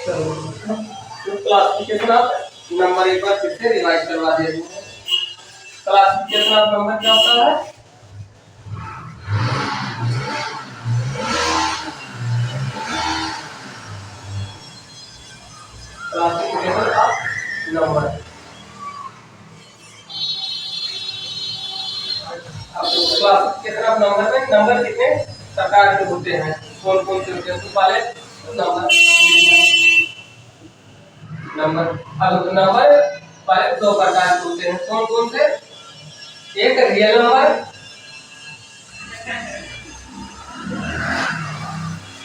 तो classification of number एक बार फिर से रिवाइज करवा देते हैं। क्लासिफिकेशन ऑफ नंबर क्या होता है? Classification of number. अब क्लासिफिकेशन ऑफ नंबर में नंबर कितने प्रकार के होते हैं, कौन कौन से होते हैं? तो पहले नंबर अब नंबर पहले दो प्रकार के होते हैं, कौन कौन से? एक रियल नंबर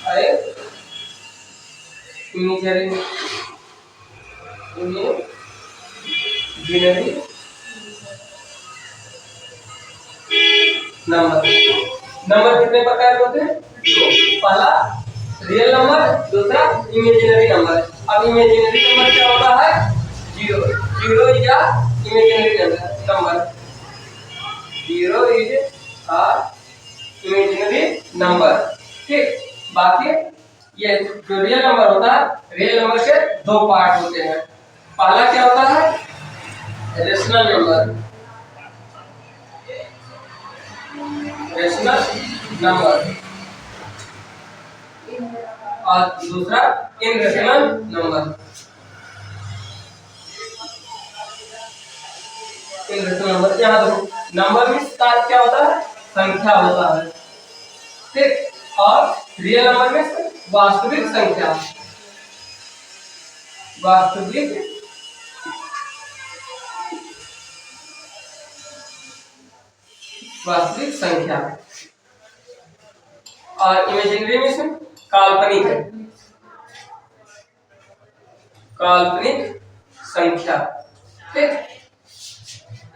और एक इमेजिनरी नंबर। नंबर कितने प्रकार के होते हैं? दो। पहला रियल नंबर, दूसरा इमेजिनरी नंबर। अब इमेजिनरी नंबर क्या होता है? जीरो। जीरो या imaginary number. Zero is a imaginary number. ठीक। बाकी ये जो रियल नंबर होता है, रियल नंबर के दो पार्ट होते हैं। पहला क्या होता है? Rational number. रेशनल नंबर और दूसरा इनरेशनल नंबर। इनरेशनल नंबर यहाँ देखो, नंबर में क्या होता है? संख्या होता है। ठीक। और रियल नंबर में वास्तविक संख्या, वास्तविक वास्तविक संख्या। और इमेजिनरी में से काल्पनिक है, काल्पनिक संख्या। ठीक।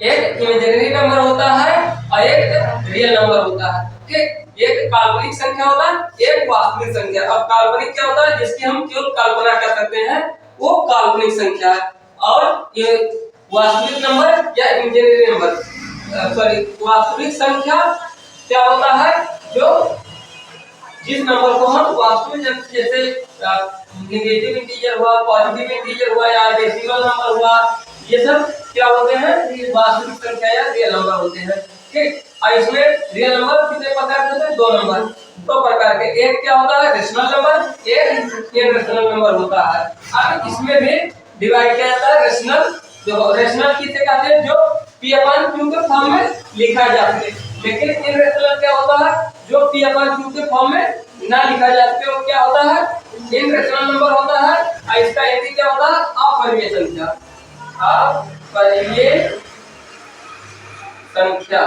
एक इमेजिनरी नंबर होता है और एक रियल नंबर होता है। ठीक। एक काल्पनिक संख्या होता है, एक वास्तविक संख्या। अब काल्पनिक क्या होता है? जिसकी हम केवल कल्पना कर सकते हैं, वो काल्पनिक संख्या है। और ये वास्तविक नंबर या इमेजिनरी नंबर, सॉरी, वास्तविक संख्या क्या होता है? जो जिस नंबर को हम वास्तविक, जैसे नेगेटिव इंटीजर हुआ, पॉजिटिव इंटीजर हुआ या डेसिमल नंबर हुआ, ये सब क्या होते हैं? वास्तविक संख्या या रियल नंबर होते हैं। ठीक। और इसमें रियल नंबर कितने प्रकार के होते हैं? दो नंबर, दो प्रकार के। एक क्या होता है? रेशनल नंबर, एक इररेशनल नंबर होता है। अब इसमें भी डिवाइड किया जाता है। रेशनल, जो रेशनल किसे कहते हैं? जो P/Q के फॉर्म में लिखा जाता है। लेकिन इररेशनल क्या होता है? जो P/Q के फॉर्म में ना लिखा जा सके, वो क्या होता है? इनरेशनल नंबर होता है। और इसका हिंदी क्या होता है? अपरिमेय संख्या। अपरिमेय संख्या।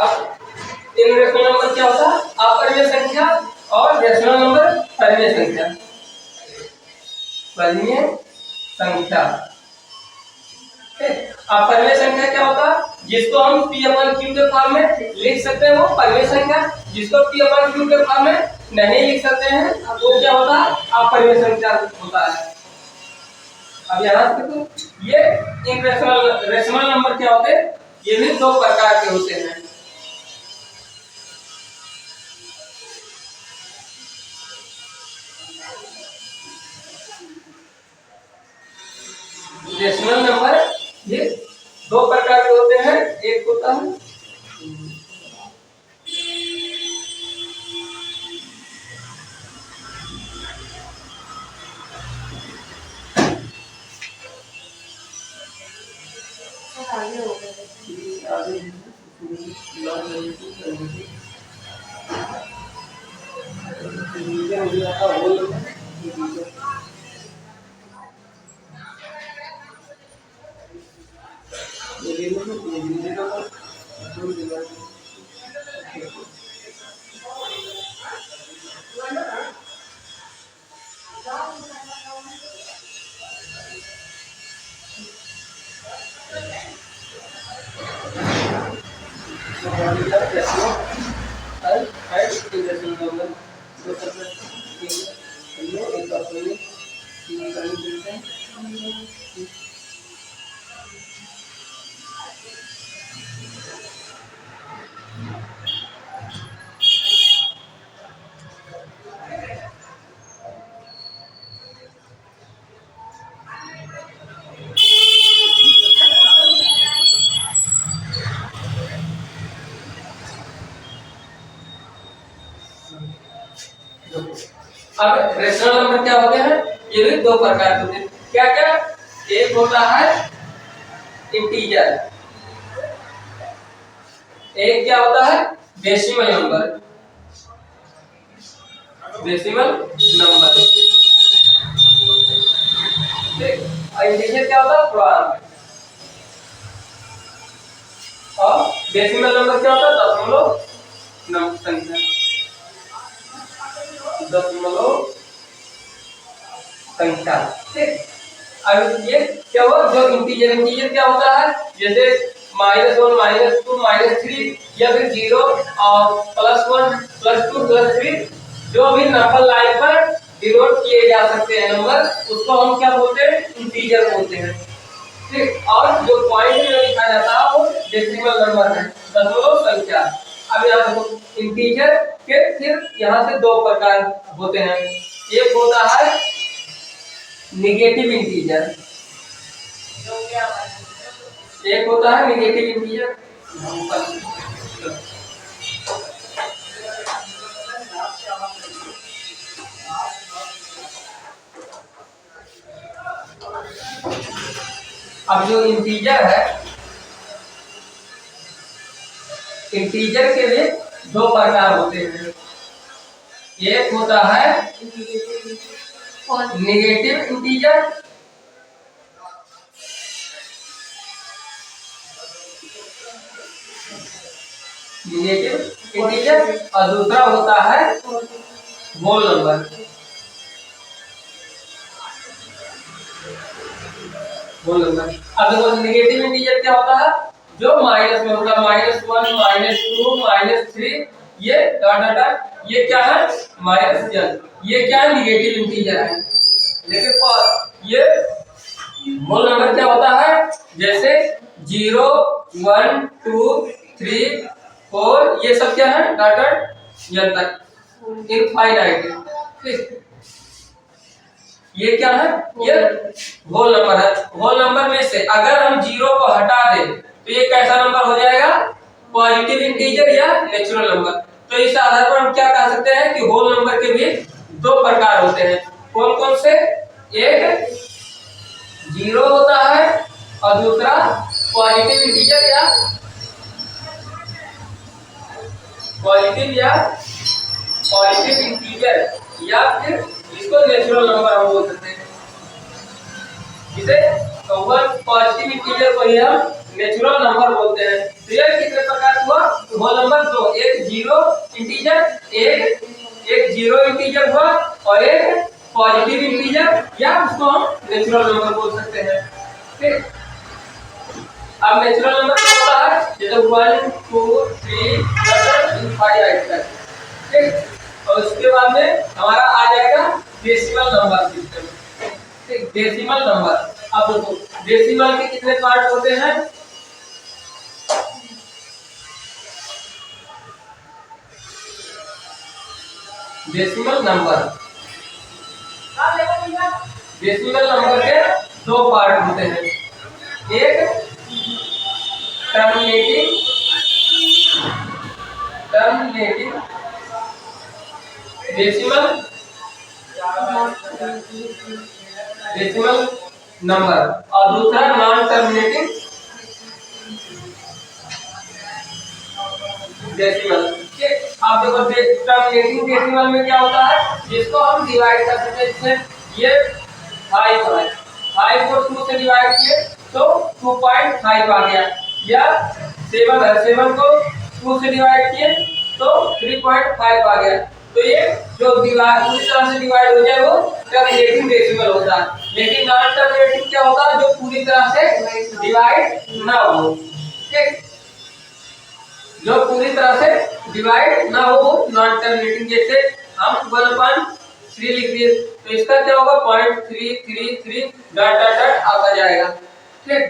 अब इनरेशनल नंबर क्या होता है? अपरिमेय संख्या। और रेशनल नंबर परिमेय संख्या। परिमेय संख्या। अपरिमेय संख्या क्या होता है? जिसको हम P/Q के फॉर्म में लिख सकते हैं, वो परिमेय संख्या। जिसको P/Q के फॉर्म में नहीं लिख सकते हैं, वो क्या होता है? अपरिमेय संख्या होता है। अब यहाँ देखो, ये इनरेशनल रेशनल नंबर क्या होते हैं? ये भी दो प्रकार के होते हैं। रेशनल नंबर ये दो प्रकार के होते हैं। एक होता है कोई दशमलव नंबर दो शब्द एक अपने तीन करनी मिलते हैं। अब रेशनल नंबर क्या होते हैं? ये भी दो प्रकार के होते हैं। क्या क्या? एक होता है इंटीजर, एक क्या होता है? Decimal number. Decimal number integer क्या होता है? पूर्णांक। और डेसिमल नंबर क्या होता है? दशमलव संख्या। दशमलव संख्या। ठीक। अब ये क्या हुआ? जो इंटीजर, इंटीजर क्या होता है? जैसे -1 -2 -3 या फिर 0 और +1 +2 +3 जो भी नंबर लाइन पर डिनोट किए जा सकते हैं नंबर, उसको हम क्या बोलते हैं? इंटीजर बोलते हैं। ठीक। और जो पॉइंट में लिखा जाता है वो डेसिमल नंबर है, दशमलव संख्या। अब यहाँ देखो इंटीजर के फिर यहाँ से दो प्रकार होते हैं। एक होता है नेगेटिव इंटीजर, एक होता है नेगेटिव इंटीजर। अब जो इंटीजर है, इंटीजर के लिए दो प्रकार होते हैं। एक होता है नेगेटिव इंटीजर, नेगेटिव इंटीजर, और दूसरा होता है होल नंबर। Whole number. अब देखो नेगेटिव इंटीजर क्या होता है? जो माइनस में होगा, -1 -2 -3 ये डॉट डॉट डॉट, ये क्या है? -n। ये क्या है? नेगेटिव इंटीजर है। लेकिन ये होल नंबर क्या होता है? जैसे 0 1 2 3 4 ये सब क्या है? डॉट डॉट n तक, इनफाइनाइट। ठीक। ये क्या है? ये होल नंबर है। होल नंबर में से अगर हम 0 को हटा दें तो ये कैसा नंबर हो जाएगा? पॉजिटिव इंटीजर या नेचुरल नंबर। तो इस आधार पर हम क्या कह सकते हैं कि होल नंबर के भी दो प्रकार होते हैं। कौन कौन से? एक 0 होता है और दूसरा पॉजिटिव इंटीजर या पॉजिटिव इंटीजर या फिर इसको नेचुरल नंबर हम बोल सकते हैं। जिसे पॉजिटिव इंटीजर को ही हम नेचुरल नंबर बोलते हैं। तो यह कितने प्रकार हुआ? होल नंबर दो, एक 0 इंटीजर, एक 0 इंटीजर हुआ और एक पॉजिटिव इंटीजर या उसको हम नेचुरल नंबर बोल सकते हैं। ठीक। अब नेचुरल नंबर क्या होता है? जैसे 1 2 3 5 तक। ठीक। और उसके बाद में हमारा आ जाएगा डेसिमल नंबर सिस्टम। ठीक। Decimal number. अब देखो डेसिमल के कितने पार्ट होते हैं? डेसिमल नंबर, डेसिमल नंबर के दो पार्ट होते हैं। एक टर्मिनेटिंग डेसिमल नंबर और दूसरा नॉन टर्मिनेटिंग डेसिमल। आप देखो टर्मिनेटिंग डेसिमल में क्या होता है? जिसको हम डिवाइड कर सकते हैं। जैसे ये 5 है, 5 को 2 से डिवाइड किए तो 2.5 आ गया, या 7 है, 7 को 2 से डिवाइड किए तो 3.5 आ गया। तो ये जो डिवाइड पूरी तरह से डिवाइड हो जाए वो टर्मिनेटिंग डेसिमल होता है। लेकिन नॉन टर्मिनेटिंग क्या होता है? जो पूरी तरह से डिवाइड ना हो। ठीक। जो पूरी तरह से डिवाइड ना हो, नॉन टर्मिनेटिंग। जैसे हम 1/3 लिख दिए तो इसका क्या होगा 0.333 डॉट डॉट डॉट आता जाएगा। ठीक,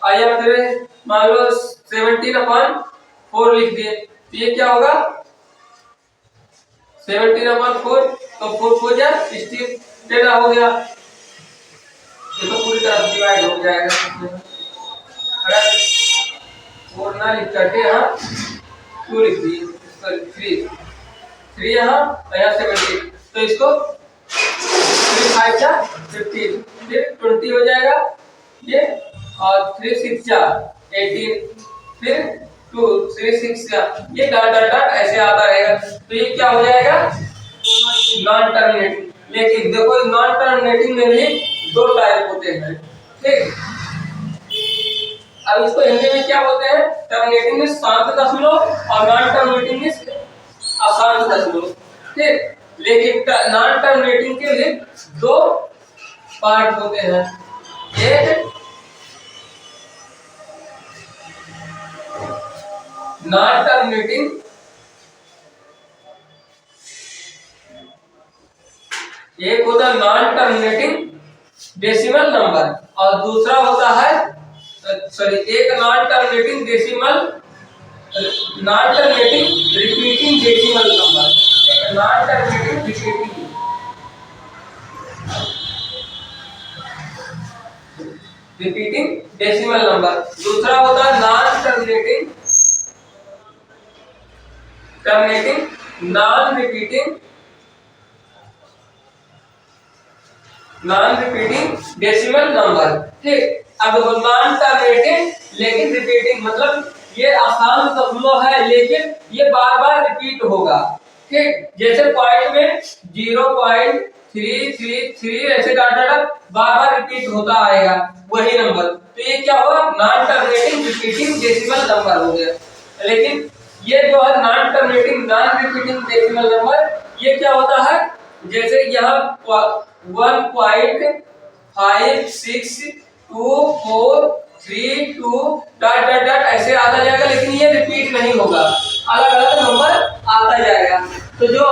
या फिर मान लो 17/4 लिख दिए तो ये क्या होगा 17/4, तो 4 4 जा 16 टेढ़ा हो गया, ये तो पूरी तरह से डिवाइड हो जाएगा। अगर 4 ना लिख करके यहाँ 2 लिख दिए, सॉरी 3 यहाँ और यहाँ 17, तो इसको 3 5 जा 15, फिर 20 हो जाएगा ये, और 3 6 जा 18, फिर 2 3 6 जा, ये डॉट डॉट डॉट ऐसे आता रहेगा। तो ये क्या हो जाएगा नॉन टर्मिनेटिंग। लेकिन देखो नॉन टर्मिनेटिंग में भी 2 टाइप होते हैं। ठीक, अब इसको हिंदी में क्या बोलते हैं, टर्मिनेटिंग में शांत दशमलव और नॉन टर्मिनेटिंग में अशांत दशमलव। ठीक, लेकिन नॉन टर्मिनेटिंग के लिए 2 पार्ट होते हैं, एक नॉन टर्मिनेटिंग एक होता है नॉन टर्मिनेटिंग डेसिमल नंबर और दूसरा होता है एक non terminating repeating decimal number. Non terminating repeating decimal number, दूसरा होता है non terminating non repeating decimal number. ठीक, अब नॉन टर्मिनेटिंग लेकिन रिपीटिंग, मतलब ये आसान दशमलव है लेकिन ये बार बार रिपीट होगा। ठीक, जैसे पॉइंट में 0.333 ऐसे डॉट डॉट बार बार रिपीट होता आएगा वही नंबर, तो ये क्या हुआ non terminating repeating decimal number हो गया। लेकिन ये जो है non terminating non repeating decimal number, ये क्या होता है जैसे यहाँ 1.562432 डॉट डॉट डॉट ऐसे आता जाएगा, लेकिन ये रिपीट नहीं होगा, अलग अलग नंबर आता जाएगा। तो जो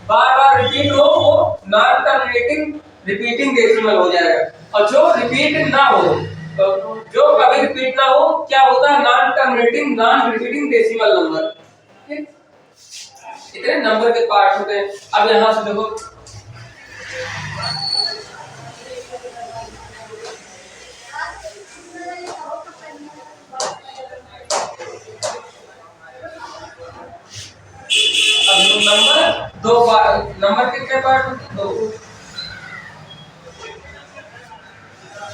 बार बार रिपीट हो वो नॉन टर्मिनेटिंग रिपीटिंग डेसिमल हो जाएगा, और जो रिपीट ना हो, जो कभी रिपीट ना हो क्या होता है non terminating non repeating decimal number. ठीक, इतने नंबर के पार्ट होते हैं। अब यहाँ से देखो नंबर कितने पार्ट होते हैं, 2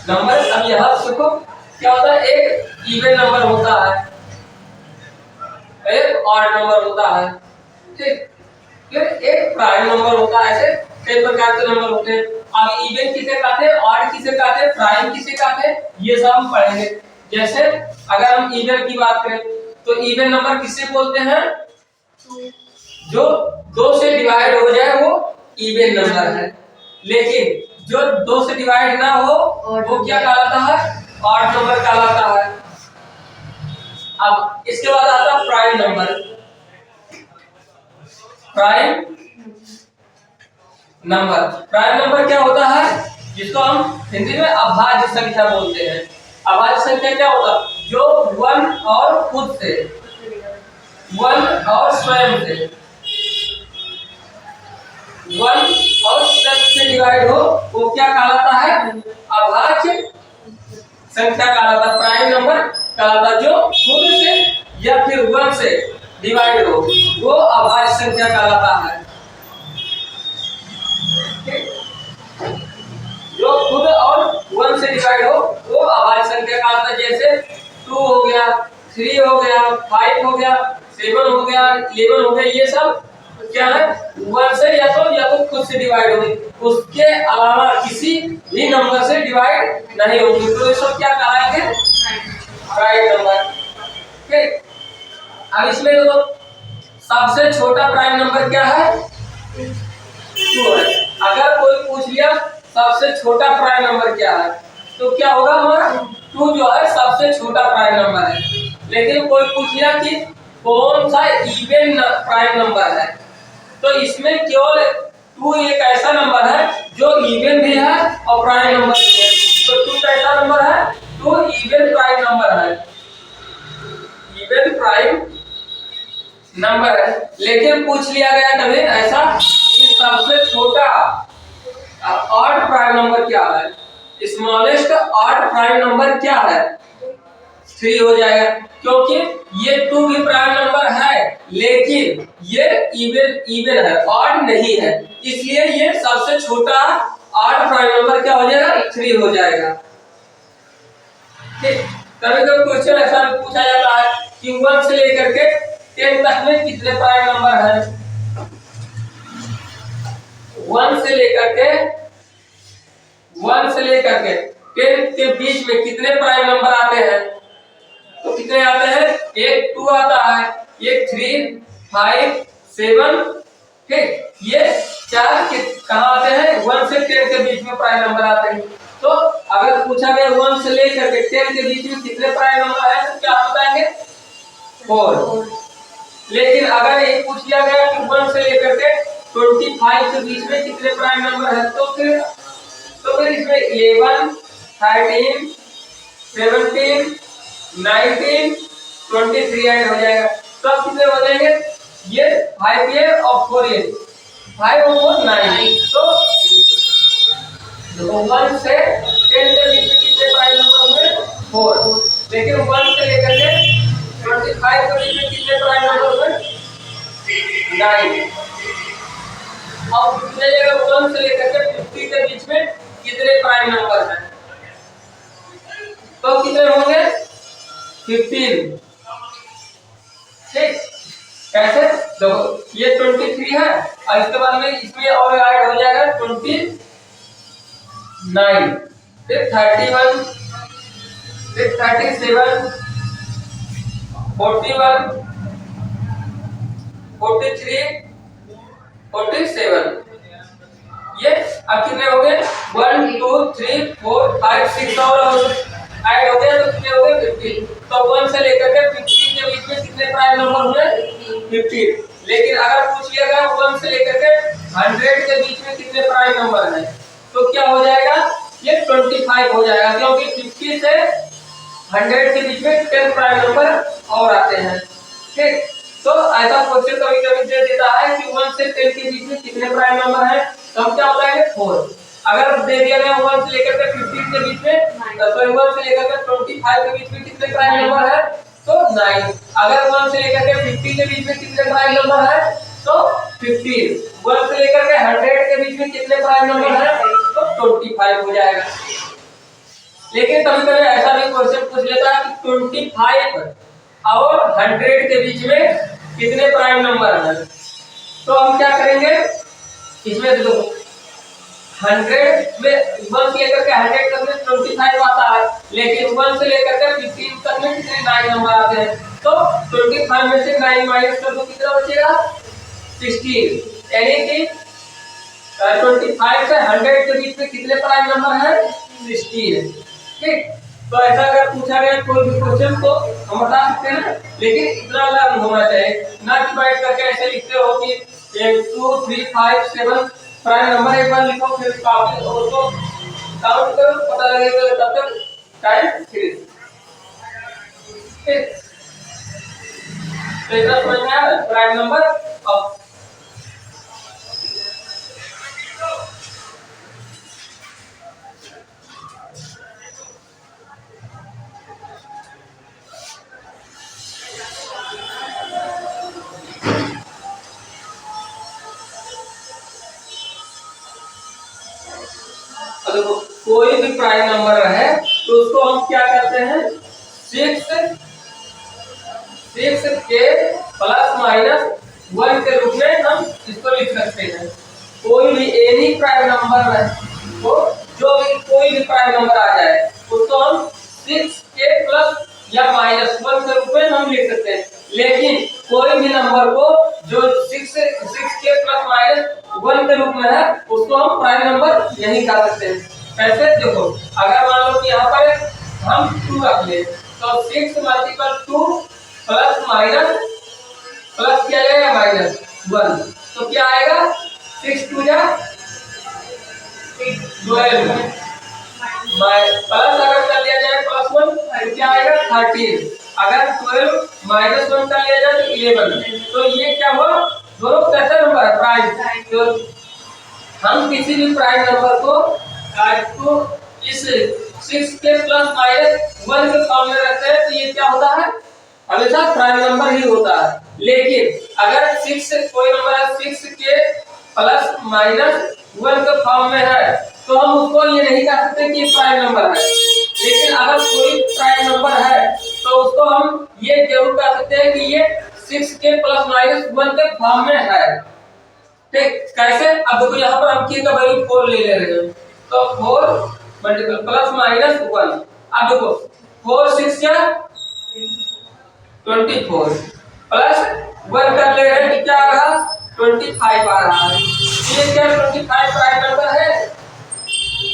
नंबर। अब यहाँ देखो क्या होता है, एक इवन नंबर होता है, एक ऑड नंबर होता है। ठीक, फिर एक प्राइम नंबर होता है, ऐसे कई प्रकार के नंबर होते हैं। अब इवन किसे कहते हैं, ऑड किसे कहते हैं, प्राइम किसे कहते हैं, ये सब हम पढ़ेंगे। जैसे अगर हम इवन की बात करें तो इवन नंबर किसे बोलते हैं, जो 2 से डिवाइड हो जाए वो इवन नंबर है, लेकिन जो 2 से डिवाइड ना हो वो क्या कहलाता है, ऑड नंबर कहलाता है। अब इसके बाद आता है प्राइम नंबर। प्राइम नंबर क्या होता है, जिसको हम हिंदी में अभाज्य संख्या बोलते हैं। अभाज्य संख्या क्या होता है, जो 1 और खुद से 1 और स्वयं से 1 और से डिवाइड हो वो क्या कहलाता है, अभाज्य संख्या कहलाता है। प्राइम नंबर कहलाता जो खुद से या फिर 1 से डिवाइड हो वो अभाज्य संख्या कहलाता है। जो खुद और 1 से डिवाइड हो वो अभाज्य संख्या कहलाता है। जैसे 2 हो गया, 3 हो गया, 5 हो गया, 7 हो गया, 11 हो गया, ये सब क्या है 1 से या तो खुद से डिवाइड होंगे, उसके अलावा किसी भी नंबर से डिवाइड नहीं होंगे, तो ये सब क्या कहलाएंगे प्राइम नंबर। ठीक, अब इसमें तो सबसे छोटा प्राइम नंबर क्या है, 2 है। अगर कोई पूछ लिया सबसे छोटा प्राइम नंबर क्या है तो क्या होगा हमारा 2 जो है सबसे छोटा प्राइम नंबर है। लेकिन कोई पूछ लिया कि कौन सा इवन प्राइम नंबर है। तो इसमें केवल 2 एक ऐसा नंबर है जो इवन भी है और प्राइम नंबर भी है। तो 2 कैसा नंबर है, 2 इवन प्राइम नंबर है, इवन प्राइम नंबर है। लेकिन पूछ लिया गया कभी ऐसा कि सबसे छोटा ऑड प्राइम नंबर क्या है, स्मॉलेस्ट ऑड प्राइम नंबर क्या है, 3 हो जाएगा, क्योंकि ये 2 भी प्राइम नंबर है लेकिन ये इवन है, ऑड नहीं है, इसलिए ये सबसे छोटा ऑड प्राइम नंबर क्या हो जाएगा, 3 हो जाएगा। ठीक, कभी कभी क्वेश्चन ऐसा पूछा जाता है कि 1 से लेकर के 10 तक में कितने प्राइम नंबर है, 1 से लेकर के 10 के बीच में कितने प्राइम नंबर आते हैं, तो कितने आते हैं, एक 2 आता है, एक 3, 5, 7, ठीक, ये 4 कहाँ आते हैं, 1 से 10 के बीच में प्राइम नंबर आते हैं। तो अगर पूछा गया 1 से लेकर के 10 के बीच में कितने प्राइम नंबर है तो क्या बताएंगे, 4। लेकिन अगर ये पूछ लिया गया कि 1 से लेकर के 25 के बीच में कितने प्राइम नंबर है तो फिर इसमें 11, 13, 17, 19, 23 ऐड हो जाएगा। तो अब कितने हो जाएंगे, ये 5 ये और 4 ये, 5 और 4 9। तो 1 से 10 के बीच में कितने प्राइम नंबर होंगे, 4। लेकिन 1 से लेकर के 25 के बीच में कितने प्राइम नंबर होंगे, 9। अब कितने जगह 1 से लेकर के 50 के बीच में कितने प्राइम नंबर हैं, तो कितने होंगे, 15। ठीक, कैसे, देखो ये 23 है और इसके बाद में इसमें और ऐड हो जाएगा 29, फिर 31, फिर 37, 41, 43, 47। ये अब कितने हो गए, 1 2 3 4 5 6 और ऐड हो गया तो कितने हो गए, 15। तो 1 से लेकर के 15 के बीच में कितने प्राइम नंबर हुए, 15। लेकिन अगर पूछ लिया गया 1 से लेकर के 100 के बीच में कितने प्राइम नंबर हैं तो क्या हो जाएगा, ये 25 हो जाएगा, क्योंकि 50 से 100 के बीच में 10 प्राइम नंबर और आते हैं। ठीक, तो ऐसा क्वेश्चन कभी कभी दे देता है कि 1 से 10 के बीच में कितने प्राइम नंबर हैं तो हम क्या बताएंगे, 4। अगर दे दिया गया 1 से लेकर के 15 के बीच में तो 1 से लेकर के 25 के बीच में कितने प्राइम नंबर है तो 9। अगर 1 से लेकर के 50 के बीच में कितने प्राइम नंबर है तो 15। 1 से लेकर के 100 के बीच में कितने प्राइम नंबर है तो 25 हो जाएगा। लेकिन कभी कभी ऐसा भी क्वेश्चन पूछ लेता है कि 25 और 100 के बीच में कितने प्राइम नंबर हैं तो हम क्या करेंगे, इसमें देखो 100 में 1 से लेकर के 100 तक में 25 आता है, लेकिन 1 से लेकर के 15 तक में कितने 9 नंबर आते हैं तो 25 में से 9 माइनस कर दो कितना बचेगा, 16। यानी कि 25 से 100 के बीच में कितने प्राइम नंबर हैं, 16। ठीक, तो ऐसा अगर पूछा गया कोई भी क्वेश्चन तो हम बता सकते हैं, लेकिन इतना लर्न होना चाहिए ना कि बैठ करके ऐसे लिखते हो कि 1 2 3 5 7 प्राइम नंबर एक बार लिखो फिर काफी उसको काउंट करो पता लगेगा तब तक टाइम फिनिश। ठीक, तो इतना समझ में आया प्राइम नंबर। अब देखो कोई भी प्राइम नंबर है तो उसको हम क्या करते हैं, 6 के प्लस माइनस 1 के रूप में हम इसको लिख सकते हैं। कोई भी एनी प्राइम नंबर है तो जो भी कोई भी प्राइम नंबर आ जाए उसको हम 6 के प्लस या माइनस 1 के रूप में हम लिख सकते हैं। लेकिन कोई भी नंबर को जो 6 के प्लस माइनस 1 के रूप में है उसको हम प्राइम नंबर नहीं कह सकते हैं। कैसे, देखो अगर मान लो कि यहाँ पर हम 2 रख ले तो 6 मल्टीपल 2 प्लस माइनस प्लस किया जाएगा माइनस 1, तो क्या आएगा 6 2 जा 12, प्लस अगर कर लिया जाए +1 तो क्या आएगा 13, अगर 12 -1 कर लिया जाए तो 11, तो ये क्या हुआ दोनों कैसा नंबर है प्राइम। तो हम किसी भी प्राइम नंबर को इस 6 के +-1 के फॉर्म में रखते हैं तो ये क्या होता है हमेशा प्राइम नंबर ही होता है। लेकिन अगर 6 कोई नंबर है 6 के +-1 के फॉर्म में है तो हम उसको ये नहीं कह सकते कि प्राइम नंबर है। लेकिन अगर कोई प्राइम नंबर है तो उसको हम ये जरूर कह सकते हैं कि ये 6 के +-1 के फॉर्म में है। ठीक, कैसे? अब देखो यहाँ पर हम k का वैल्यू 4 ले रहे हैं, तो 4 मल्टीपल +-1। अब देखो 4 6 या 24 +1 कर ले रहे हैं, क्या आ रहा 25 आ रहा है। ये क्या 25 प्राइम नंबर है?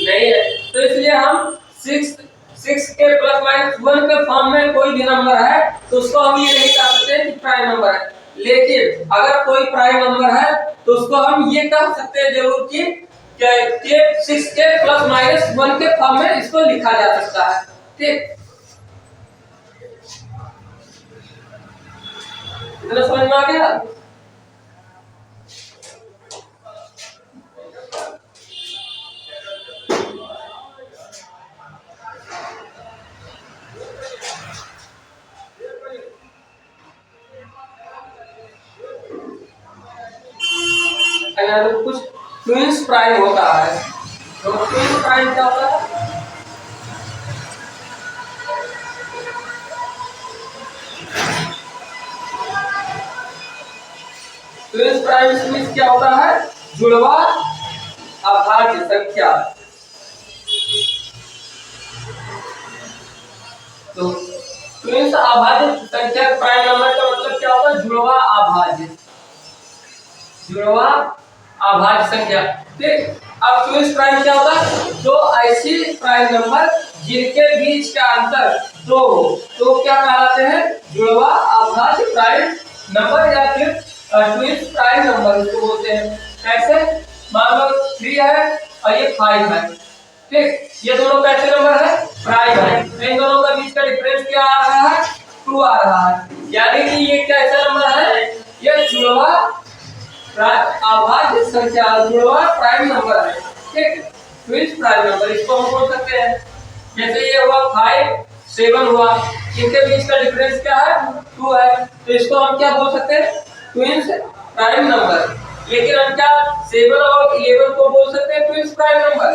नहीं है। तो इसलिए हम 6 के +-1 के फॉर्म में कोई भी नंबर है तो उसको हम ये नहीं कह सकते कि प्राइम नंबर है। लेकिन अगर कोई प्राइम नंबर है तो उसको हम ये कह सकते हैं जरूर कि 6 के +-1 के फॉर्म में इसको लिखा जा सकता है। ठीक, इतना समझ में आ गया? अगर कुछ ट्विंस प्राइम होता है तो ट्विंस प्राइम क्या होता है? ट्विंस प्राइम मींस क्या होता है? जुड़वा अभाज्य संख्या। तो ट्विंस अभाज्य संख्या प्राइम नंबर का मतलब क्या होता है? जुड़वा अभाज्य, जुड़वा अभाज्य संख्या। ठीक, अब ट्विंस प्राइम क्या होता है? दो ऐसी प्राइम नंबर जिनके बीच का अंतर 2 हो तो क्या कहलाते हैं? जुड़वा अभाज्य प्राइम नंबर या फिर ट्विंस प्राइम नंबर इसको बोलते हैं। कैसे? मान लो 3 है और ये 5 है। ठीक, ये दोनों कैसे नंबर है? प्राइम है। इन दोनों का बीच का डिफरेंस क्या आ रहा है? 2 आ रहा है। यानी कि ये कैसा नंबर है? ये जुड़वा अभाज्य संख्या, जुड़वा प्राइम नंबर है। ठीक, ट्विंस प्राइम नंबर इसको हम बोल सकते हैं। जैसे ये हुआ 5 7 हुआ, इनके बीच का डिफरेंस क्या है? 2 है, तो इसको हम क्या बोल सकते हैं? Twins prime number. लेकिन हम क्या 7 और 11 को बोल सकते हैं ट्विंस प्राइम नंबर?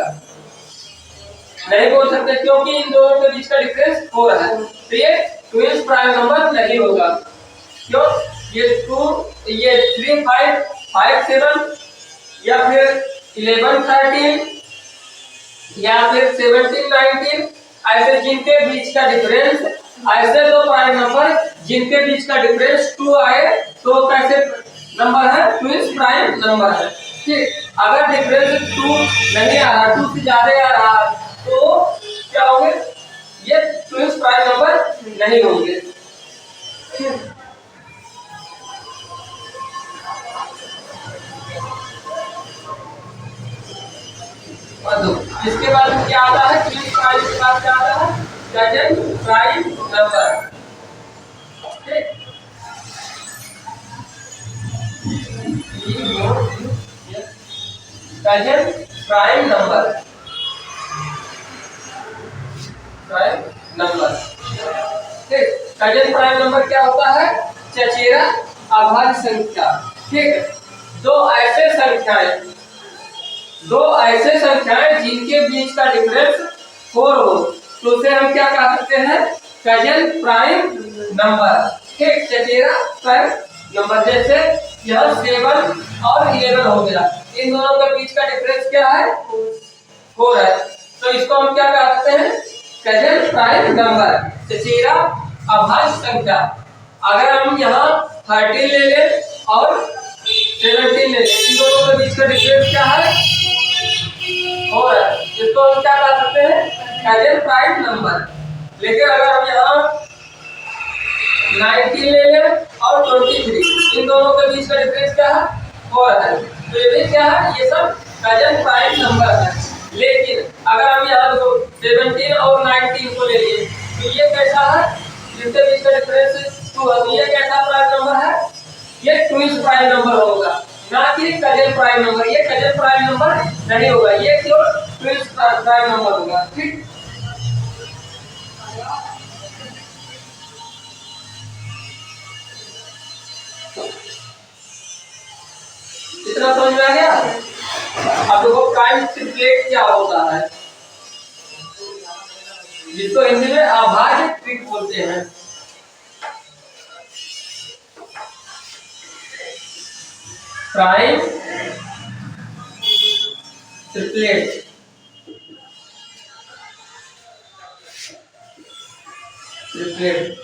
नहीं बोल सकते, क्योंकि इन दोनों के बीच का डिफरेंस 4 है, तो ये ट्विंस प्राइम नंबर नहीं होगा। क्यों? ये 3 5 7 या फिर 11 13 या फिर 17 19 ऐसे जिनके बीच का डिफरेंस, ऐसे दो प्राइम नंबर जिनके बीच का डिफरेंस 2 आए तो कैसे नंबर है? ट्विंस प्राइम नंबर है। ठीक, अगर डिफरेंस 2 नहीं आ रहा, 2 से ज्यादा आ रहा तो क्या होंगे? ये ट्विंस प्राइम नंबर नहीं होंगे। इसके बाद क्या आता है? ट्विंस प्राइम के बाद क्या आता है? Cousin prime number. Cousin prime number, prime number. ठीक, कजन प्राइम नंबर क्या होता है? चचेरा अभाज्य संख्या। ठीक, दो ऐसे संख्याएं जिनके बीच का डिफरेंस 4 हो तो उसे हम क्या कह सकते हैं? Cousin prime number. ठीक, चचेरा प्राइम नंबर। जैसे यह 7 और 11 हो गया, इन दोनों के बीच का डिफरेंस क्या है? 4 है, तो इसको हम क्या कह सकते हैं? कजन प्राइम नंबर, चचेरा अभाज्य संख्या। अगर हम यहाँ 13 ले लें और 17 ले लें, इन दोनों के बीच का डिफरेंस क्या है? 4 है, इसको हम क्या कह सकते हैं? Cousin prime number. लेकिन अगर हम यहाँ 19 ले लें और 23, इन दोनों के बीच का डिफरेंस क्या है? 4 है। तो ये भी क्या है? ये सब कजन प्राइम नंबर है। लेकिन अगर हम यहाँ देखो 17 और 19 को ले लिए तो ये कैसा है? जिसके बीच का डिफरेंस 2 है, तो ये कैसा प्राइम नंबर है? ये ट्विंस प्राइम नंबर होगा, ना कि कजन प्राइम नंबर। ये कजन प्राइम नंबर नहीं होगा, ये केवल ट्विंस प्राइम नंबर होगा। ठीक, इतना समझ में आ गया? अब देखो प्राइम ट्रिपलेट क्या होता है, जिसको हिंदी में अभाज्य ट्रिक बोलते हैं। प्राइम ट्रिपलेट ट्रिपलेट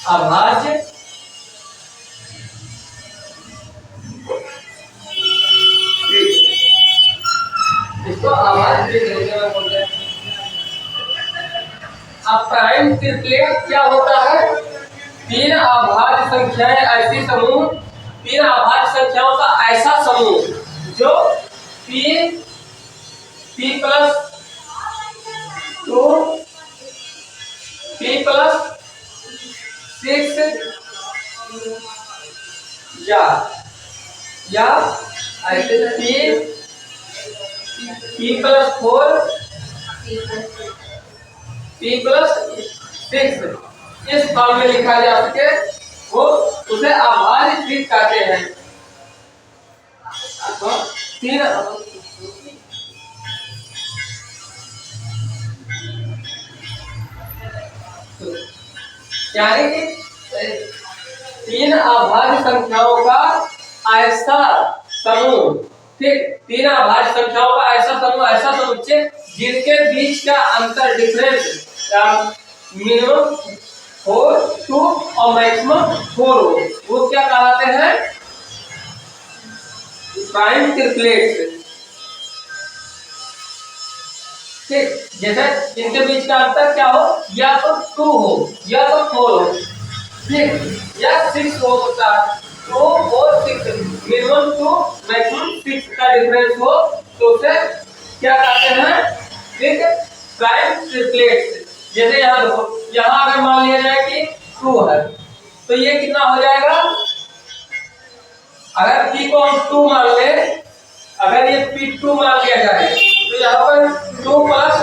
अभाज्य इसको अभाज्य ट्रिपलेट बोलते हैं। अब प्राइम ट्रिपलेट क्या होता है? तीन अभाज्य संख्याएं ऐसी समूह, तीन अभाज्य संख्याओं का ऐसा समूह जो p प्लस 2 p प्लस 6 या ऐसे p प्लस 4 p प्लस 6 इस फॉर्म में लिखा जा सके, वो उसे अभाज्य ट्रिक कहते हैं। तीन यानी कि तीन अभाज्य संख्याओं का ऐसा समूह, ठीक, तीन अभाज्य संख्याओं का ऐसा समूह, ऐसा समुच्चय जिनके बीच का अंतर डिफरेंस मिनिमम 4, 2 और मैक्सिमम 4 हो, वो क्या कहलाते हैं? Prime triplet. ठीक, जैसे इनके बीच का अंतर क्या हो? या तो 2 हो या तो 4 हो, ठीक, या 6 हो सकता है। 2 और 6, मिनिमम 2 मैक्सिमम 6 का डिफरेंस हो तो उसे क्या कहते हैं? ठीक, प्राइम ट्रिपलेट। जैसे यहाँ देखो, यहाँ अगर मान लिया जाए कि 2 है तो ये कितना हो जाएगा? अगर p को हम 2 मान ले, अगर ये p2 मान लिया जाए तो यहाँ पर 2 प्लस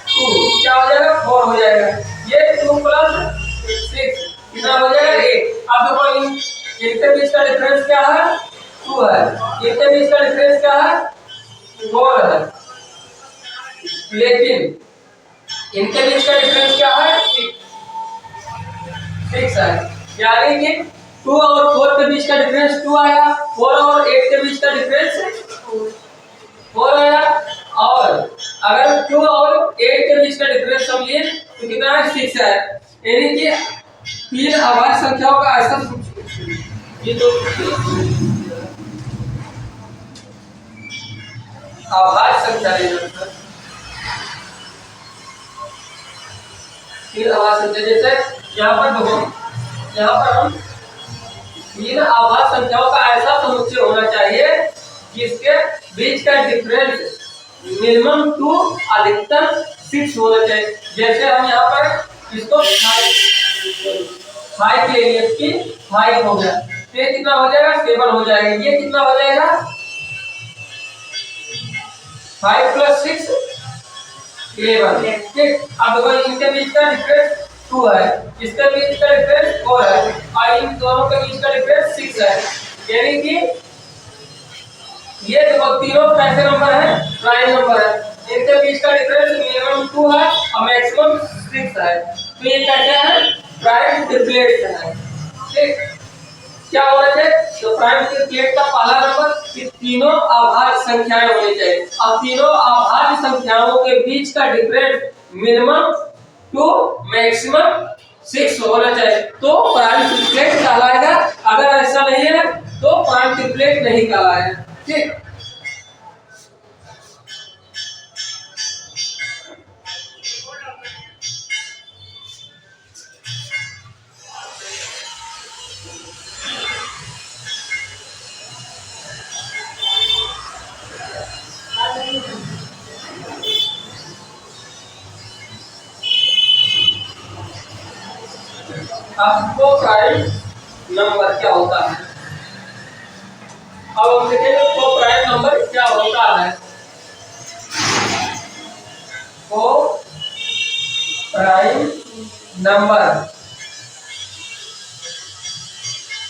2 क्या हो जाएगा? 4 हो जाएगा। ये 2 प्लस 6 कितना हो जाएगा? 8। अब देखो इनके बीच का डिफरेंस क्या है? 2 है। इनके बीच का डिफरेंस क्या है? 4 है। लेकिन इनके बीच का डिफरेंस क्या है? 6 है। यानी कि 2 और 4 के बीच का डिफरेंस 2 आया, 4 और 8 के बीच का डिफरेंस 4 आया, और अगर 2 और 8 के बीच का डिफरेंस हम लिए तो कितना है? 6 है। यानी कि तीन अभाज्य संख्याओं का ऐसा ये तो अभाज्य संख्या तीन अभाज्य संख्या, जैसे यहाँ पर देखो, यहाँ पर हम तीन अभाज्य संख्याओं का ऐसा समुच्चय होना चाहिए जिसके बीच का डिफरेंस मिनिमम 2 अधिकतम 6 होना चाहिए। जैसे हम यहाँ पर इसको 5 ले लिए कि 5 हो गया, तो ये कितना हो जाएगा? 7 हो जाएगा। ये कितना हो जाएगा? 5 प्लस 6 11। ठीक, अब देखो इनके बीच का डिफरेंस 2 है, इसके बीच का डिफरेंस 4 है, और इन दोनों के बीच का डिफरेंस 6 है। यानी कि ये देखो तीनों कैसे नंबर है? प्राइम नंबर है। इनके बीच का डिफरेंस मिनिमम 2 है और मैक्सिमम 6 है, तो ये कैसे है? प्राइम ट्रिपलेट है। ठीक, क्या होना चाहिए? तो प्राइम ट्रिपलेट का पहला नंबर कि तीनों अभाज्य संख्याएं होनी चाहिए, और तीनों अभाज्य संख्याओं के बीच का डिफरेंस मिनिमम 2 मैक्सिमम 6 होना चाहिए, तो प्राइम ट्रिपलेट कहलाएगा। अगर ऐसा नहीं है तो प्राइम ट्रिपलेट नहीं कहलाएगा। ठीक, अब को प्राइम नंबर क्या होता है। अब हम देखेंगे को प्राइम नंबर क्या होता है। को प्राइम नंबर,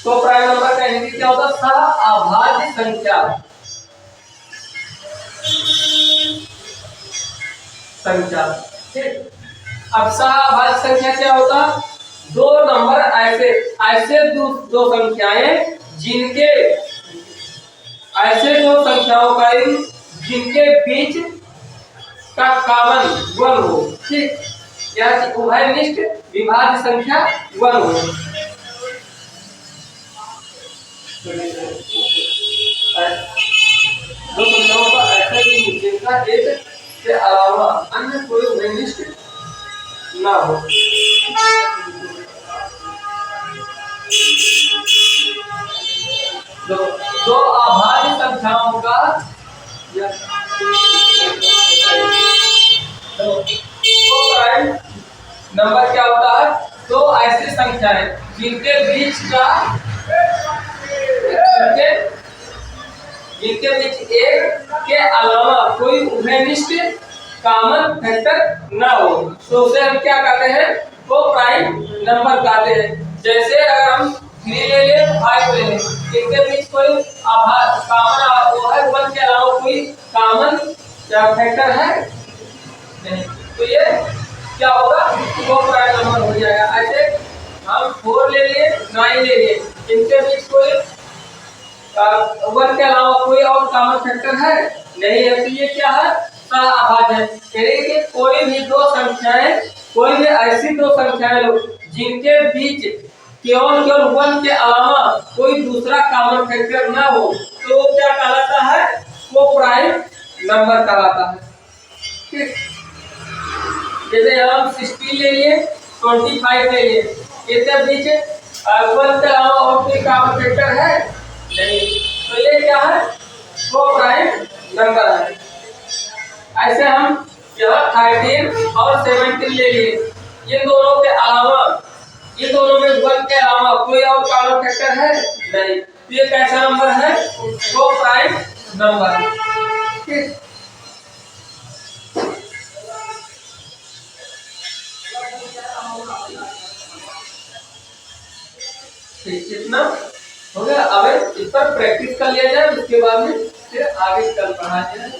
को प्राइम नंबर का हिंदी क्या होता है? सहअभाज्य संख्या। ठीक। अब सहअभाज्य संख्या क्या होता? दो नंबर ऐसे दो संख्याएं जिनके ऐसे दो संख्याओं का जिनके बीच का कॉमन 1 हो। ठीक, या उभयनिष्ठ विभाज्य संख्या 1 हो। दो संख्याओं का ऐसा जिनका एक के अलावा अन्य कोई उभयनिष्ठ ना हो। दो अभाज्य संख्याओं का नंबर क्या होता है? दो ऐसी संख्याएं जिनके बीच एक के अलावा कोई उभयनिष्ठ कॉमन फैक्टर ना हो, तो उसे हम क्या कहते हैं? को प्राइम नंबर कहते हैं। जैसे अगर हम 3 ले ले 5 ले ले, इनके बीच कोई कॉमन वो है 1 के अलावा कोई कॉमन क्या फैक्टर है नहीं, तो ये क्या होगा? को प्राइम नंबर हो जाएगा। ऐसे हम 4 ले लिए 9 ले लिए, इनके बीच कोई 1 के अलावा कोई और कॉमन फैक्टर है नहीं है, तो ये क्या है? सहअभाज्य है। यानी कि कोई भी दो संख्याएं, कोई भी ऐसी दो संख्याएं जिनके बीच केवल 1 के अलावा कोई दूसरा कॉमन फैक्टर ना हो, तो क्या कहलाता है? को प्राइम नंबर कहलाता है। ठीक, जैसे हम 16 ले लिए 25 ले लिए, इनके बीच 1 के अलावा और कोई कॉमन फैक्टर है नहीं, तो ये क्या है? को प्राइम नंबर है। ऐसे हम यहाँ 13 और 17 ले लिए, इन दोनों के अलावा, इन दोनों में 1 के अलावा कोई और कॉमन फैक्टर है नहीं, तो ये कैसा नंबर है? को प्राइम नंबर। ठीक, इतना हो गया। अब इस पर प्रैक्टिस कर लिया जाए, उसके बाद में फिर आगे कल पढ़ा जाए।